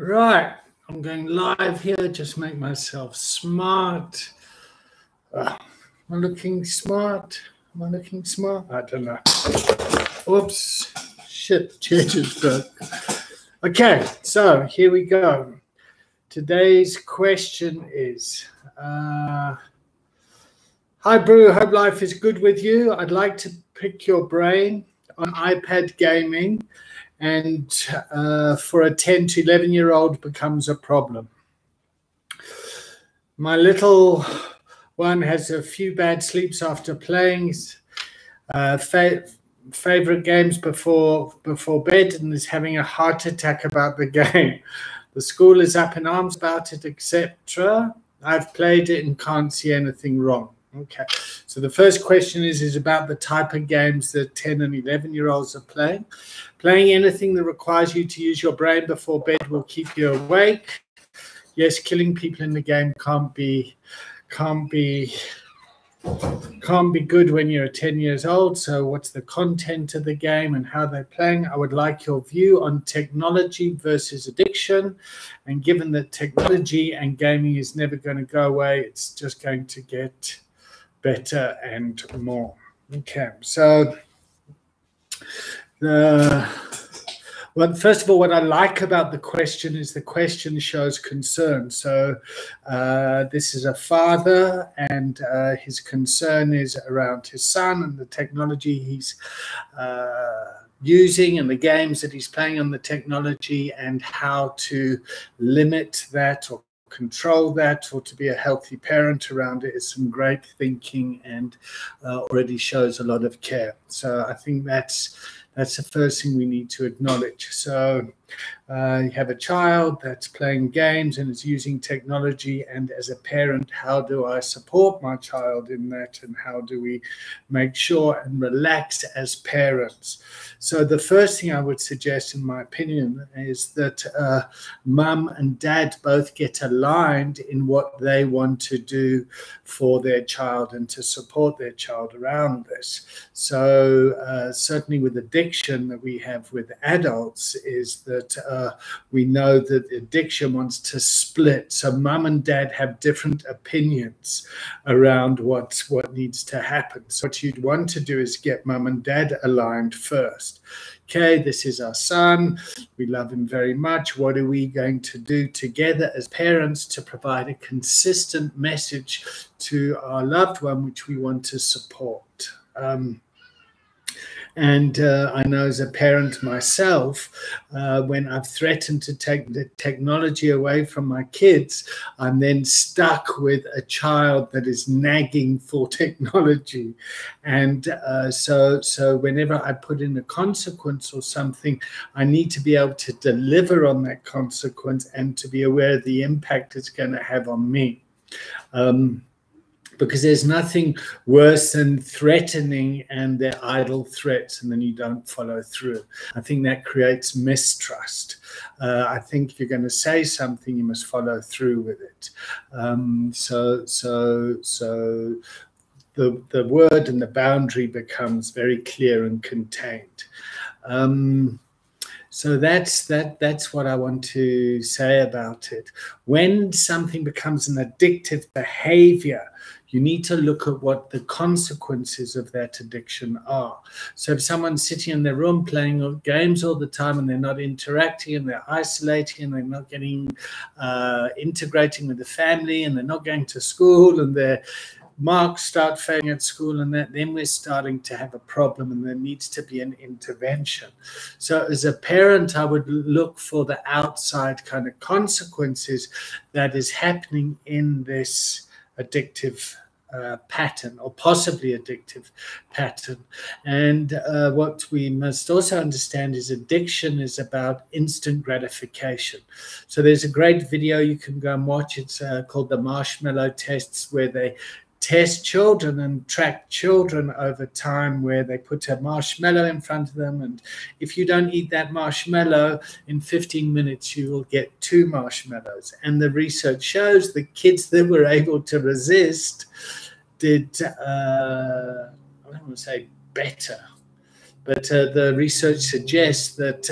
Right, I'm going live here. Just make myself smart. Am I looking smart? Am I looking smart? I don't know. Oops. Shit, chair just broke. Okay, so here we go. Today's question is, hi, Brew. Hope life is good with you. I'd like to pick your brain on iPad gaming, and for a 10 to 11-year-old becomes a problem. My little one has a few bad sleeps after playing favorite games before bed and is having a heart attack about the game. The school is up in arms about it, etc. I've played it and can't see anything wrong. Okay, so the first question is about the type of games that 10 and 11-year-olds are playing. Playing anything that requires you to use your brain before bed will keep you awake. Yes, killing people in the game can't be good when you're 10 years old. So what's the content of the game and how they're playing? I would like your view on technology versus addiction. And given that technology and gaming is never going to go away, it's just going to get better and more. Okay, so well, first of all, what I like about the question is the question shows concern. So this is a father, and his concern is around his son and the technology he's using and the games that he's playing on the technology, and how to limit that or control that, or to be a healthy parent around it. Is some great thinking and already shows a lot of care. So I think that's the first thing we need to acknowledge. So you have a child that's playing games and is using technology, and as a parent, how do I support my child in that, and how do we make sure and relax as parents? So the first thing I would suggest, in my opinion, is that mum and dad both get aligned in what they want to do for their child and to support their child around this. So certainly with addiction that we have with adults is that we know that addiction wants to split. So mum and dad have different opinions around what needs to happen. So what you'd want to do is get mum and dad aligned first. Okay, this is our son. We love him very much. What are we going to do together as parents to provide a consistent message to our loved one, which we want to support? And I know as a parent myself, when I've threatened to take the technology away from my kids, I'm then stuck with a child that is nagging for technology. And so whenever I put in a consequence or something, I need to be able to deliver on that consequence and to be aware of the impact it's going to have on me. Because there's nothing worse than threatening and they're idle threats and then you don't follow through. I think that creates mistrust. I think if you're going to say something, you must follow through with it. So the word and the boundary becomes very clear and contained. So that's what I want to say about it. When something becomes an addictive behavior, you need to look at what the consequences of that addiction are. So if someone's sitting in their room playing games all the time and they're not interacting and they're isolating and they're not getting integrating with the family and they're not going to school and their marks start failing at school and that, then we're starting to have a problem and there needs to be an intervention. So as a parent, I would look for the outside kind of consequences that is happening in this addictive pattern, or possibly addictive pattern. And what we must also understand is addiction is about instant gratification. So there's a great video you can go and watch. It's called the marshmallow tests, where they test children and track children over time, where they put a marshmallow in front of them, and if you don't eat that marshmallow in 15 minutes you will get 2 marshmallows. And the research shows the kids that were able to resist did I don't want to say better, But the research suggests that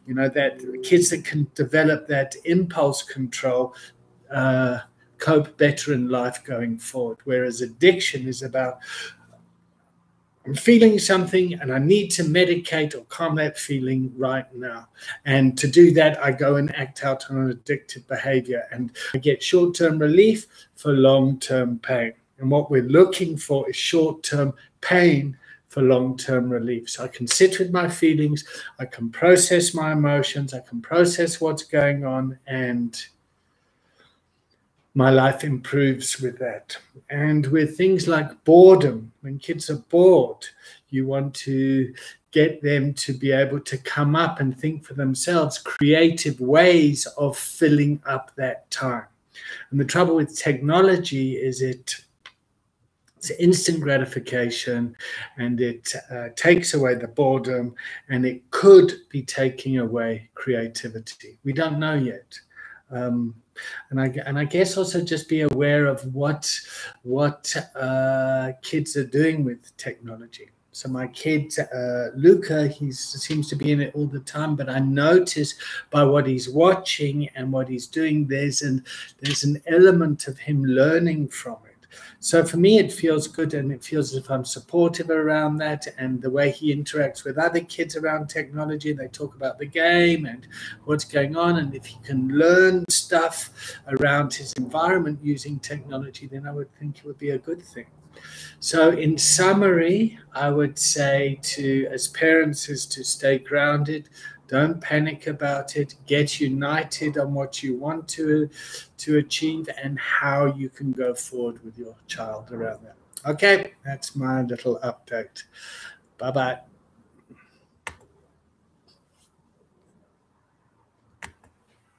that kids that can develop that impulse control cope better in life going forward, whereas addiction is about, I'm feeling something and I need to medicate or calm that feeling right now. And to do that, I go and act out on an addictive behavior, and I get short-term relief for long-term pain. And what we're looking for is short-term pain for long-term relief. So I can sit with my feelings, I can process my emotions, I can process what's going on, and my life improves with that. And with things like boredom, when kids are bored, you want to get them to be able to come up and think for themselves, creative ways of filling up that time. And the trouble with technology is it's instant gratification, and it takes away the boredom, and it could be taking away creativity. We don't know yet. And I guess also just be aware of what kids are doing with technology. So my kid, Luca, he seems to be in it all the time, but I notice by what he's watching and what he's doing, there's an element of him learning from it. So for me, it feels good, and it feels as if I'm supportive around that, and the way he interacts with other kids around technology. They talk about the game and what's going on, and if he can learn stuff around his environment using technology, then I would think it would be a good thing. So in summary, I would say as parents is to stay grounded. Don't panic about it. Get united on what you want to achieve and how you can go forward with your child around that. Okay, that's my little update. Bye-bye.